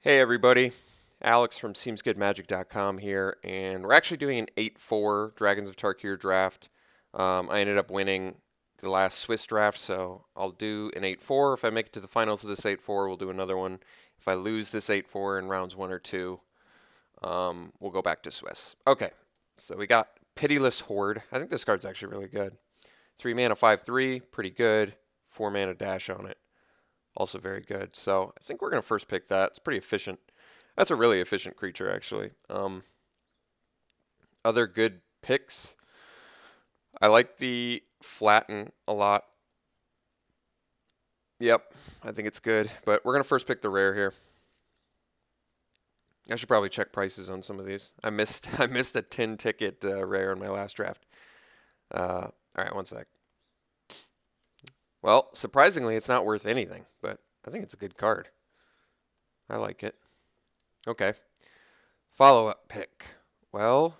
Hey everybody, Alex from SeemsGoodMagic.com here, and we're actually doing an 8-4 Dragons of Tarkir draft. I ended up winning the last Swiss draft, so I'll do an 8-4. If I make it to the finals of this 8-4, we'll do another one. If I lose this 8-4 in rounds 1 or 2, we'll go back to Swiss. Okay, so we got Pitiless Horde. I think this card's actually really good. 3 mana, 5/3, pretty good. 4 mana dash on it. Also very good. So I think we're going to first pick that. It's pretty efficient. That's a really efficient creature, actually. Other good picks. I like the Flatten a lot. Yep, I think it's good. But we're going to first pick the rare here. I should probably check prices on some of these. I missed a 10 ticket rare in my last draft. All right, one sec. Well, surprisingly, it's not worth anything, but I think it's a good card. I like it. Okay. Follow-up pick. Well,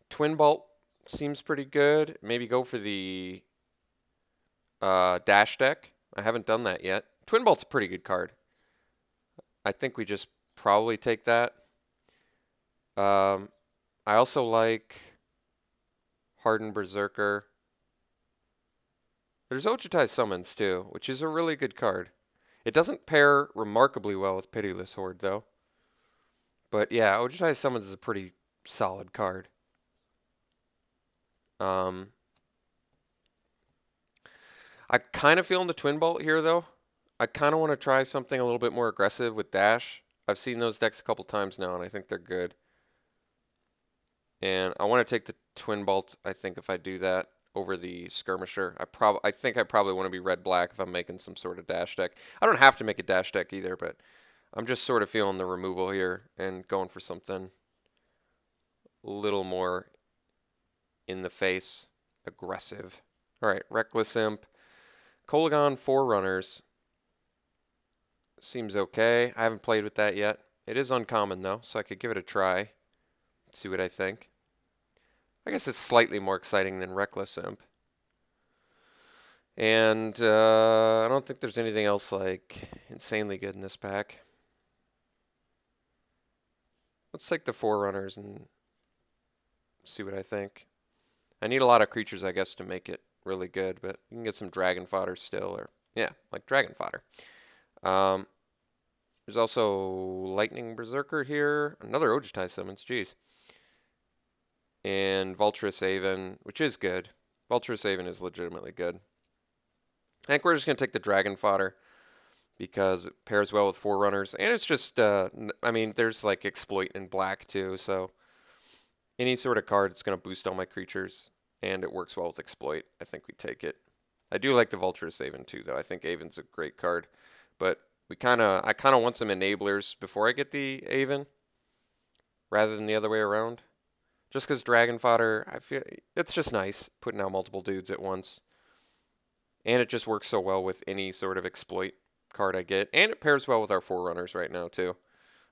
Twin Bolt seems pretty good. Maybe go for the Dash deck. I haven't done that yet. Twin Bolt's a pretty good card. I think we just probably take that. I also like Hardened Berserker. There's Ojutai Summons too, which is a really good card. It doesn't pair remarkably well with Pitiless Horde though. But yeah, Ojutai Summons is a pretty solid card. I kind of feel in the Twin Bolt here though. I kind of want to try something a little bit more aggressive with Dash. I've seen those decks a couple times now and I think they're good. And I want to take the Twin Bolt, I think, if I do that, over the Skirmisher. I think I probably want to be red-black if I'm making some sort of dash deck. I don't have to make a dash deck either, but I'm just sort of feeling the removal here and going for something a little more in the face, aggressive. All right, Reckless Imp. Kolaghan Forerunners seems okay. I haven't played with that yet. It is uncommon though, so I could give it a try. See what I think. I guess it's slightly more exciting than Reckless Imp. And I don't think there's anything else like insanely good in this pack. Let's take the Forerunners and see what I think. I need a lot of creatures, I guess, to make it really good, but you can get some Dragon Fodder still, or yeah, like Dragon Fodder. There's also Lightning Berserker here. Another Ojutai Summons, jeez. And Vulturous Haven, which is good. Vulturous Haven is legitimately good. I think we're just going to take the Dragon Fodder because it pairs well with Forerunners. And it's just, I mean, there's like Exploit in black too, so any sort of card that's going to boost all my creatures, and it works well with Exploit. I think we take it. I do like the Vulturous Haven too, though. I think Haven's a great card. But I kind of want some enablers before I get the Haven, rather than the other way around. Just because Dragon Fodder, I feel it's just nice putting out multiple dudes at once. And it just works so well with any sort of exploit card I get. And it pairs well with our Forerunners right now too.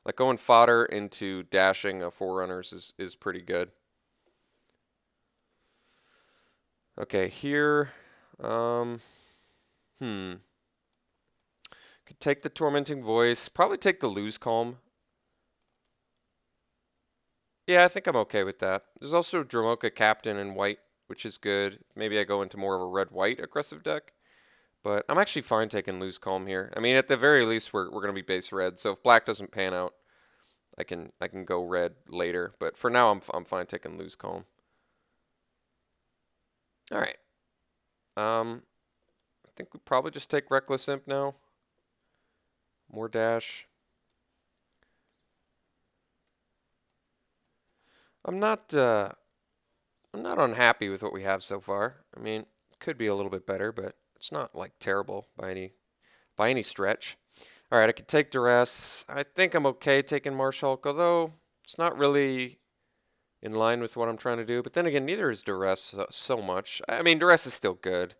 Like going fodder into dashing a Forerunners is pretty good. Okay, here, could take the Tormenting Voice. Probably take the Lose Calm. Yeah, I think I'm okay with that. There's also Dromoka Captain in white, which is good. Maybe I go into more of a red-white aggressive deck. But I'm actually fine taking Lose Calm here. I mean, at the very least, we're going to be base red. So if black doesn't pan out, I can go red later. But for now, I'm fine taking Lose Calm. All right. I think we probably just take Reckless Imp now. More dash. I'm not unhappy with what we have so far. I mean, it could be a little bit better, but it's not like terrible by any stretch. All right, I could take Duress. I think I'm okay taking Marshhulk, although it's not really in line with what I'm trying to do. But then again, neither is Duress so much. I mean, Duress is still good.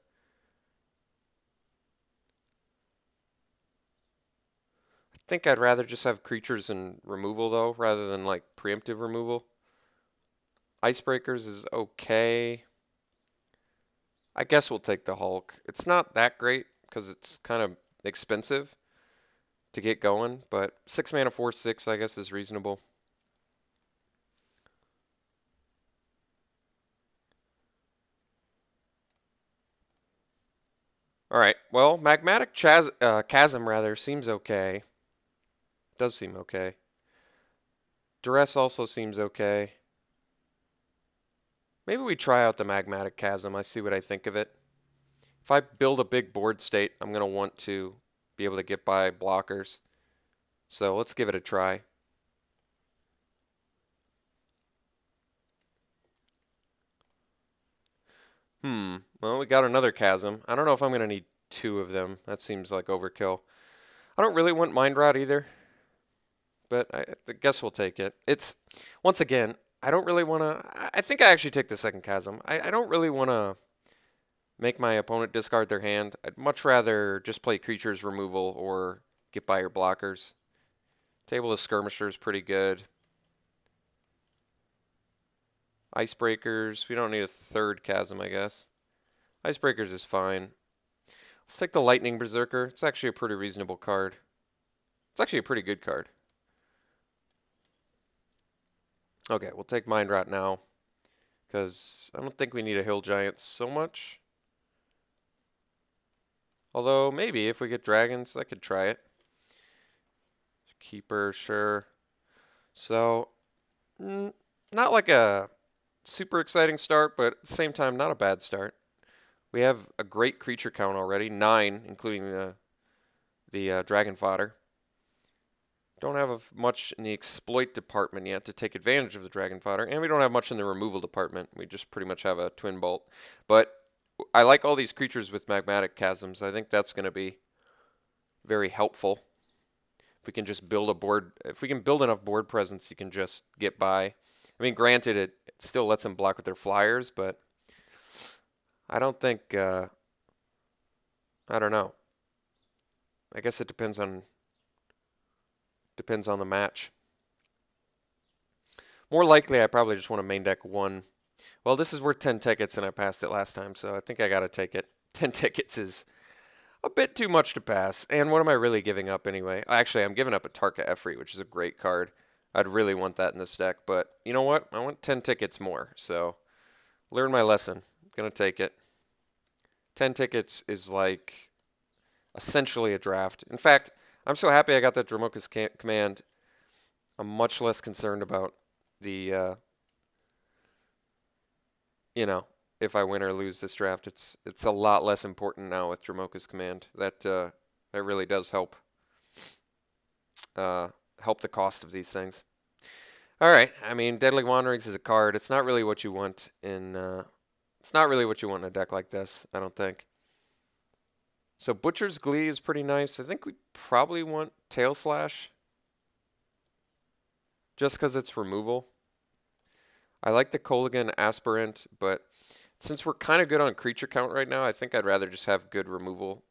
I think I'd rather just have creatures and removal, though, rather than like preemptive removal. Icebreakers is okay. I guess we'll take the Hulk. It's not that great because it's kind of expensive. to get going, but 6 mana 4/6 I guess is reasonable. All right. Well, Magmatic Chasm rather seems okay. Does seem okay. Duress also seems okay. Maybe we try out the Magmatic Chasm. I see what I think of it. If I build a big board state, I'm going to want to be able to get by blockers. So let's give it a try. Well, we got another Chasm. I don't know if I'm going to need 2 of them. That seems like overkill. I don't really want Mind Rot either, but I guess we'll take it. It's, once again, I don't really want to... I think I actually take the second Chasm. I don't really want to make my opponent discard their hand. I'd much rather just play creatures removal or get by your blockers. Table of Skirmishers pretty good. Icebreakers. We don't need a third Chasm, I guess. Icebreakers is fine. Let's take the Lightning Berserker. It's actually a pretty reasonable card. It's actually a pretty good card. Okay, we'll take Mind Rot now, because I don't think we need a Hill Giant so much. Although, maybe if we get dragons, I could try it. Keeper, sure. So, not like a super exciting start, but at the same time, not a bad start. We have a great creature count already, 9, including the dragon fodder. Don't have much in the exploit department yet to take advantage of the dragon fodder, and we don't have much in the removal department. We just pretty much have a twin bolt. But I like all these creatures with magmatic chasms. I think that's going to be very helpful. If we can just build a board, if we can build enough board presence, you can just get by. I mean, granted, it still lets them block with their flyers, but I don't think, I don't know. I guess it depends on the match. More likely, I probably just want to main deck 1. Well, this is worth 10 tickets, and I passed it last time, so I think I got to take it. 10 tickets is a bit too much to pass. And what am I really giving up anyway? Actually, I'm giving up a Tarkir Efreet, which is a great card. I'd really want that in this deck, but you know what? I want 10 tickets more, so learn my lesson. I'm going to take it. 10 tickets is like essentially a draft. In fact, I'm so happy I got that Dromoka's command. I'm much less concerned about the, you know, if I win or lose this draft. It's a lot less important now with Dromoka's command. That really does help help the cost of these things. All right. I mean, Deadly Wanderings is a card. It's not really what you want in a deck like this, I don't think. So Butcher's Glee is pretty nice. I think we probably want Tail Slash, just because it's removal. I like the Kolaghan Aspirant, but since we're kind of good on creature count right now, I think I'd rather just have good removal.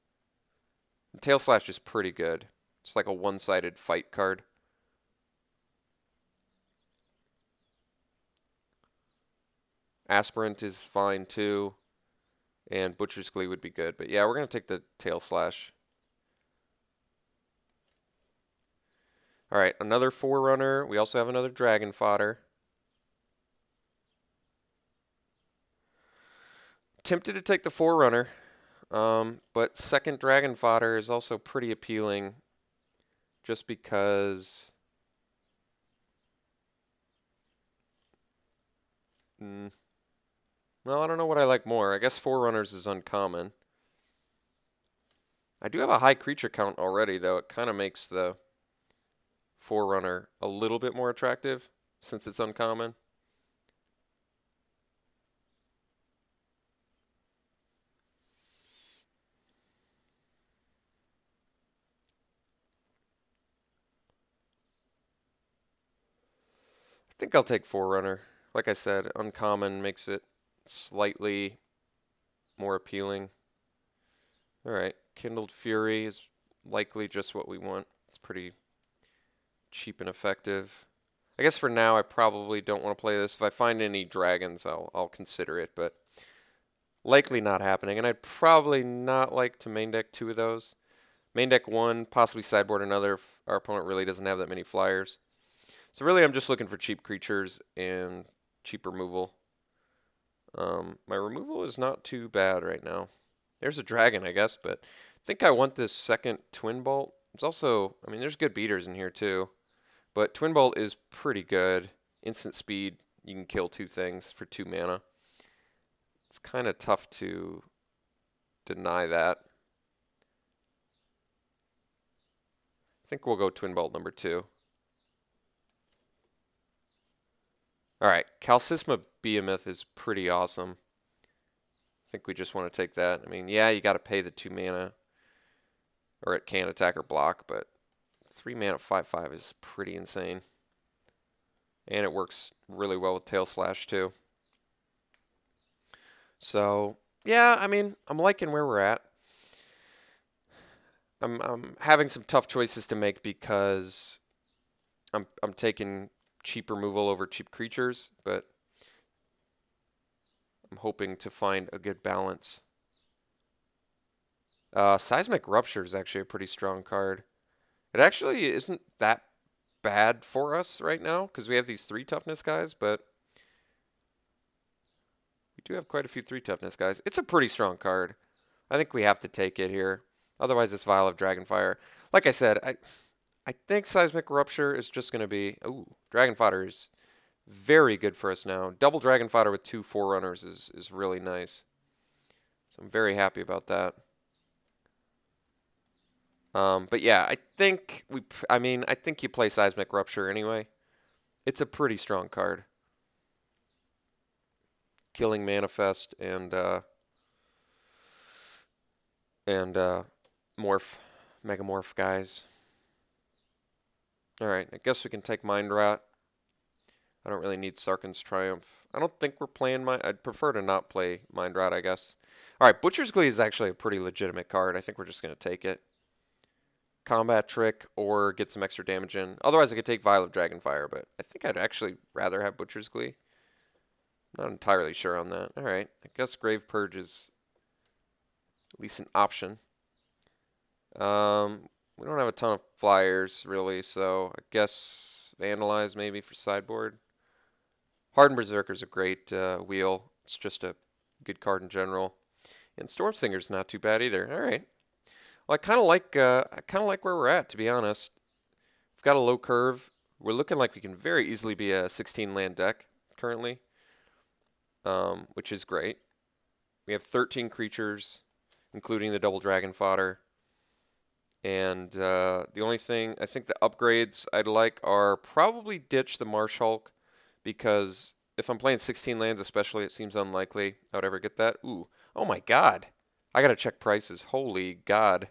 Tail Slash is pretty good. It's like a one-sided fight card. Aspirant is fine too. And Butcher's Glee would be good. But yeah, we're going to take the Tail Slash. All right, another Forerunner. We also have another Dragon Fodder. Tempted to take the Forerunner, but second Dragon Fodder is also pretty appealing just because... Well, I don't know what I like more. I guess Forerunners is uncommon. I do have a high creature count already, though. It kind of makes the Forerunner a little bit more attractive since it's uncommon. I think I'll take Forerunner. Like I said, uncommon makes it slightly more appealing. Alright, Kindled Fury is likely just what we want. It's pretty cheap and effective. I guess for now I probably don't want to play this. If I find any dragons, I'll consider it, but likely not happening. And I'd probably not like to main deck 2 of those. Main deck one, possibly sideboard another if our opponent really doesn't have that many flyers. So really I'm just looking for cheap creatures and cheap removal. My removal is not too bad right now. There's a dragon, I guess, but I think I want this second Twin Bolt. It's also, I mean, there's good beaters in here too, but Twin Bolt is pretty good. Instant speed, you can kill 2 things for 2 mana. It's kind of tough to deny that. I think we'll go Twin Bolt number 2. Alright, Calcisma Behemoth is pretty awesome. I think we just want to take that. I mean, yeah, you got to pay the 2 mana, or it can't attack or block, but 3 mana 5/5 is pretty insane. And it works really well with Tail Slash too. So, yeah, I mean, I'm liking where we're at. I'm having some tough choices to make because I'm taking cheap removal over cheap creatures, but I'm hoping to find a good balance. Seismic Rupture is actually a pretty strong card. It actually isn't that bad for us right now because we have these 3 toughness guys, but we do have quite a few 3 toughness guys. It's a pretty strong card. I think we have to take it here. Otherwise, it's Vial of Dragonfire. Like I said, I think Seismic Rupture is just going to be... Ooh, Dragon Fodder is very good for us now. Double Dragon Fodder with 2 Forerunners is really nice. So I'm very happy about that. But yeah, I think you play Seismic Rupture anyway. It's a pretty strong card. Killing Manifest and Megamorph guys. Alright, I guess we can take Mind Rot. I don't really need Sarkhan's Triumph. I don't think we're playing I'd prefer to not play Mind Rot, I guess. Alright, Butcher's Glee is actually a pretty legitimate card. I think we're just going to take it. Combat Trick or get some extra damage in. Otherwise, I could take Vial of Dragonfire, but I think I'd actually rather have Butcher's Glee. Not entirely sure on that. Alright, I guess Grave Purge is at least an option. We don't have a ton of flyers, really, so I guess Vandalize maybe for sideboard. Hardened Berserker is a great wheel. It's just a good card in general. And Stormsinger's not too bad either. All right. Well, I kind of like where we're at, to be honest. We've got a low curve. We're looking like we can very easily be a 16 land deck currently, which is great. We have 13 creatures, including the double dragon fodder. And the only thing, I think the upgrades I'd like are probably ditch the Marsh Hulk, because if I'm playing 16 lands especially, it seems unlikely I would ever get that. Ooh, oh my god. I gotta check prices. Holy god.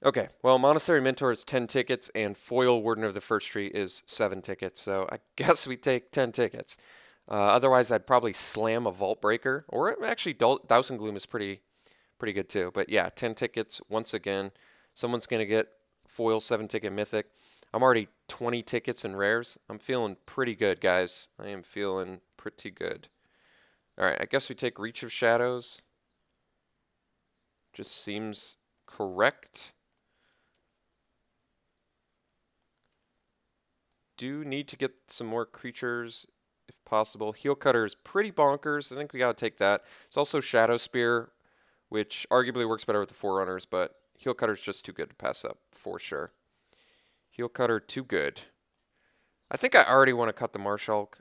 Okay, well, Monastery Mentor is 10 tickets, and Foil Warden of the First Tree is 7 tickets, so I guess we take 10 tickets. Otherwise, I'd probably slam a Vault Breaker, or actually Dousing Gloom is pretty good too. But yeah, 10 tickets once again. Someone's going to get Foil 7-ticket Mythic. I'm already 20 tickets in rares. I'm feeling pretty good, guys. I am feeling pretty good. Alright, I guess we take Reach of Shadows. Just seems correct. Do need to get some more creatures if possible. Heel Cutter is pretty bonkers. I think we got to take that. It's also Shadow Spear, which arguably works better with the Forerunners, but Heel Cutter is just too good to pass up, for sure. Heel Cutter, too good. I think I already want to cut the Marsh Hulk.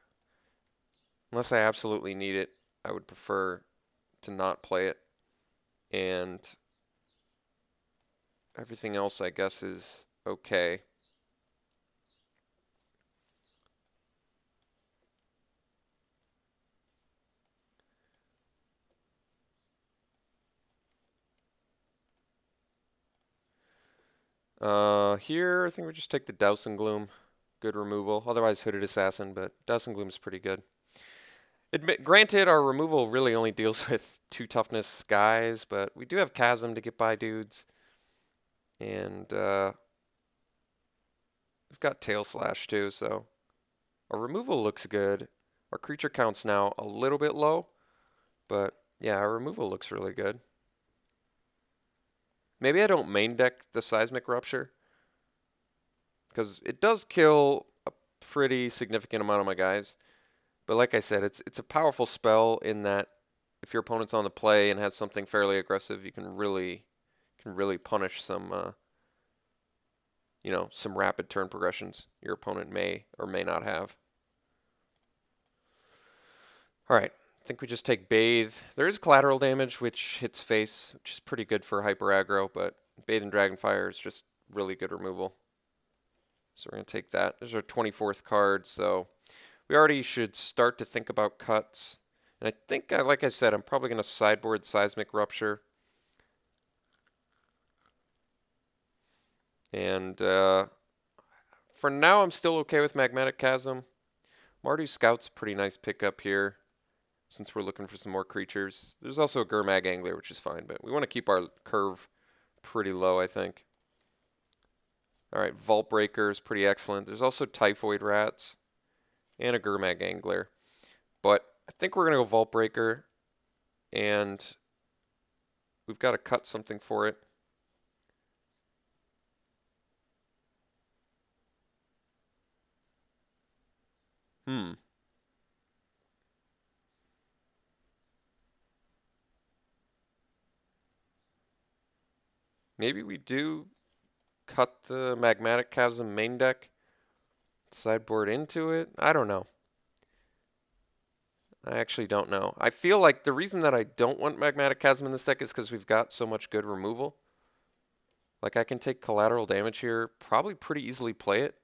Unless I absolutely need it, I would prefer to not play it. And everything else, I guess, is okay. Here, I think we just take the Dousing Gloom. Good removal. Otherwise, Hooded Assassin, but Dousing Gloom is pretty good. Granted, our removal really only deals with 2 toughness guys, but we do have Chasm to get by dudes. And we've got Tail Slash too, so our removal looks good. Our creature count's now a little bit low, but yeah, our removal looks really good. Maybe I don't main deck the Seismic Rupture, because it does kill a pretty significant amount of my guys. But like I said, it's a powerful spell in that if your opponent's on the play and has something fairly aggressive, you can really punish some some rapid turn progressions your opponent may or may not have. All right, I think we just take Bathe. There is collateral damage, which hits face, which is pretty good for hyper aggro, but Bathe and Dragonfire is just really good removal. So we're going to take that. There's our 24th card, so we already should start to think about cuts. And I think, like I said, I'm probably going to sideboard Seismic Rupture. And for now, I'm still okay with Magmatic Chasm. Mardu Scout's a pretty nice pickup here, since we're looking for some more creatures. There's also a Gurmag Angler, which is fine, but we want to keep our curve pretty low, I think. All right, Vault Breaker is pretty excellent. There's also Typhoid Rats and a Gurmag Angler. But I think we're going to go Vault Breaker, and we've got to cut something for it. Maybe we do cut the Magmatic Chasm main deck, sideboard into it. I don't know. I actually don't know. I feel like the reason that I don't want Magmatic Chasm in this deck is because we've got so much good removal. Like I can take collateral damage here, probably pretty easily play it.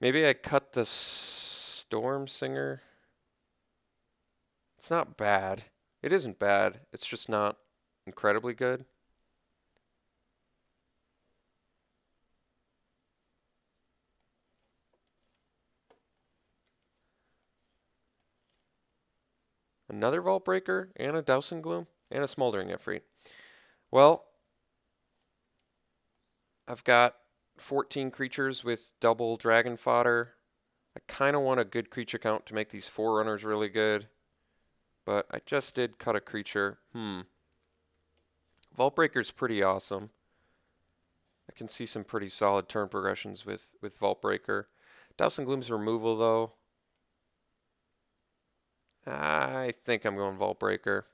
Maybe I cut the Storm Singer. It's not bad. It isn't bad. It's just not incredibly good. Another Vault Breaker and a Dousing Gloom and a Smoldering Ifrit. Well, I've got 14 creatures with double Dragon Fodder. I kind of want a good creature count to make these Forerunners really good. But I just did cut a creature. Vault Breaker's pretty awesome. I can see some pretty solid turn progressions with Vault Breaker. Dousing Gloom's removal, though. I think I'm going Vault Breaker.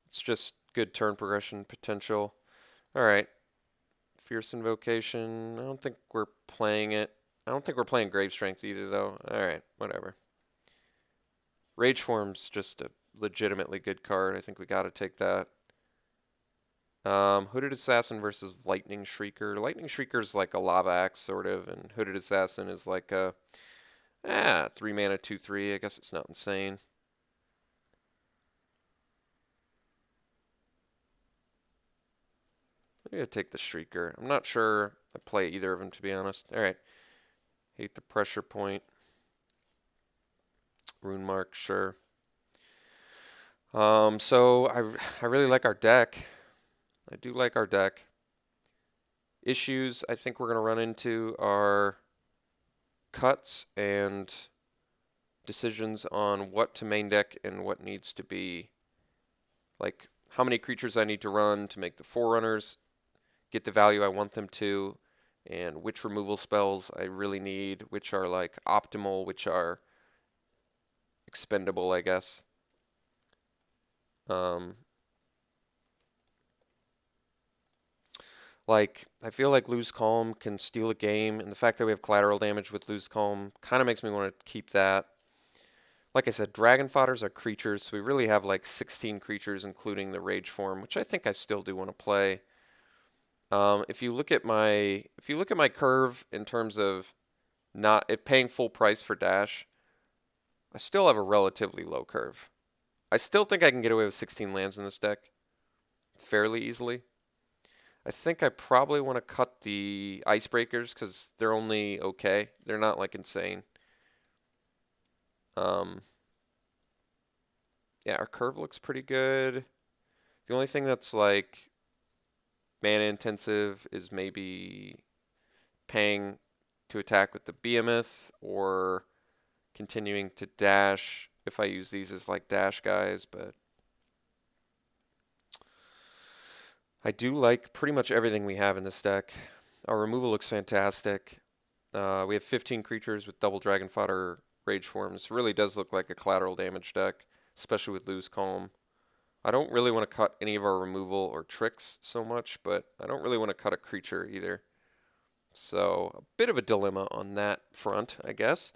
It's just good turn progression potential. All right. Fierce Invocation. I don't think we're playing it. I don't think we're playing Grave Strength either, though. All right, whatever. Rage Form's just a legitimately good card. I think we got to take that. Hooded Assassin versus Lightning Shrieker. Lightning Shrieker's like a Lava Axe, sort of, and Hooded Assassin is like a 3 mana, 2/3. I guess it's not insane. I'm going to take the Shrieker. I'm not sure I play either of them, to be honest. All right. Hate the Pressure Point. Rune Mark, sure. So I really like our deck. I do like our deck. Issues I think we're going to run into are cuts and decisions on what to main deck and what needs to be, like how many creatures I need to run to make the Forerunners get the value I want them to, and which removal spells I really need, which are like optimal, which are expendable, I guess. Like, I feel like Lose Calm can steal a game, and the fact that we have collateral damage with Lose Calm kind of makes me want to keep that. Like I said, Dragon Fodders are creatures, so we really have like 16 creatures, including the Rage form, which I think I still do want to play. If you look at my curve in terms of if paying full price for Dash, I still have a relatively low curve. I still think I can get away with 16 lands in this deck fairly easily. I think I probably want to cut the Icebreakers because they're only okay. They're not like insane. Yeah, our curve looks pretty good. The only thing that's like mana intensive is maybe paying to attack with the behemoth or continuing to dash if I use these as like dash guys, but I do like pretty much everything we have in this deck. Our removal looks fantastic. We have 15 creatures with double dragon fodder rage forms. Really does look like a collateral damage deck, especially with Lose Calm. I don't really want to cut any of our removal or tricks so much, but I don't really want to cut a creature either. So a bit of a dilemma on that front, I guess.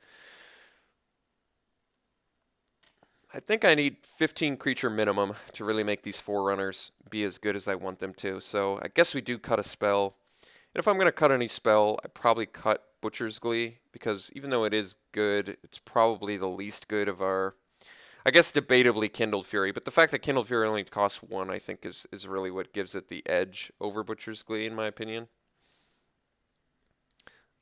I think I need 15 creature minimum to really make these Forerunners be as good as I want them to. So I guess we do cut a spell. And if I'm going to cut any spell, I probably cut Butcher's Glee, because even though it is good, it's probably the least good of our, I guess debatably, Kindled Fury. But the fact that Kindled Fury only costs 1, I think, is really what gives it the edge over Butcher's Glee, in my opinion.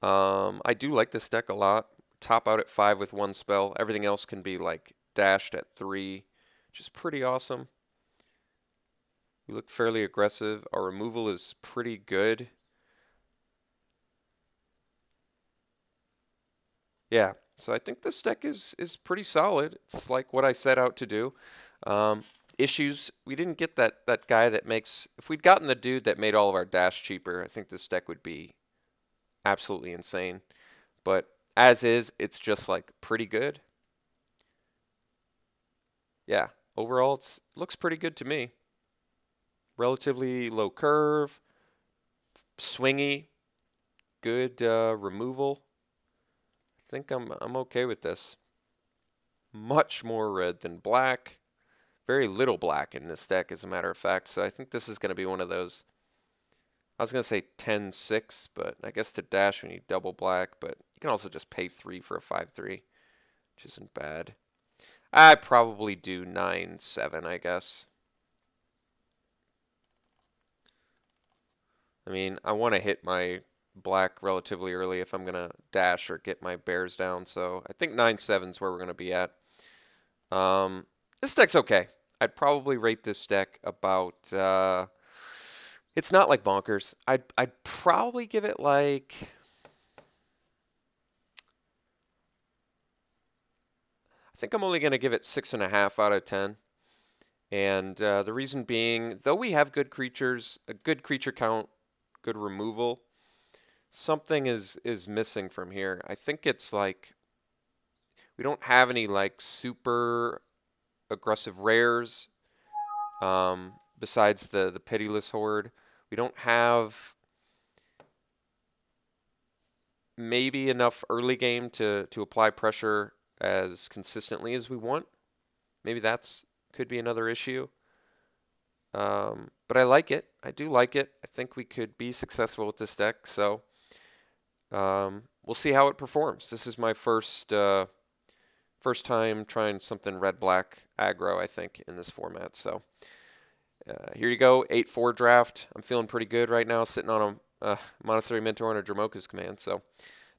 I do like this deck a lot. Top out at 5 with 1 spell. Everything else can be like dashed at 3, which is pretty awesome. We look fairly aggressive. Our removal is pretty good. Yeah, so I think this deck is pretty solid. It's like what I set out to do. Issues, we didn't get that guy that makes, if we'd gotten the dude that made all of our dash cheaper, I think this deck would be absolutely insane. But as is, it's just like pretty good. Yeah, overall it looks pretty good to me. Relatively low curve, swingy, good removal. I think I'm okay with this. Much more red than black. Very little black in this deck, as a matter of fact. So I think this is going to be one of those. I was going to say 10-6, but I guess to dash we need double black. But you can also just pay 3 for a 5-3, which isn't bad. I probably do 9-7, I guess. I mean, I want to hit my black relatively early if I'm going to dash or get my bears down. So I think 9-7 is where we're going to be at. This deck's okay. I'd probably rate this deck about... it's not like bonkers. I'd probably give it like... I think I'm only going to give it 6.5 out of 10. And the reason being, though we have good creatures, a good creature count, good removal, something is missing from here. I think it's like we don't have any like super aggressive rares besides the Pitiless Horde. We don't have maybe enough early game to apply pressure as consistently as we want. Maybe that's could be another issue. But I like it. I do like it. I think we could be successful with this deck. So we'll see how it performs. This is my first time trying something red-black aggro, I think, in this format. So here you go, 8-4 draft. I'm feeling pretty good right now, sitting on a Monastery Mentor and a Dromoka's Command. So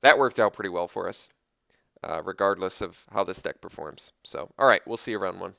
that worked out pretty well for us, regardless of how this deck performs. So, all right, we'll see you round 1.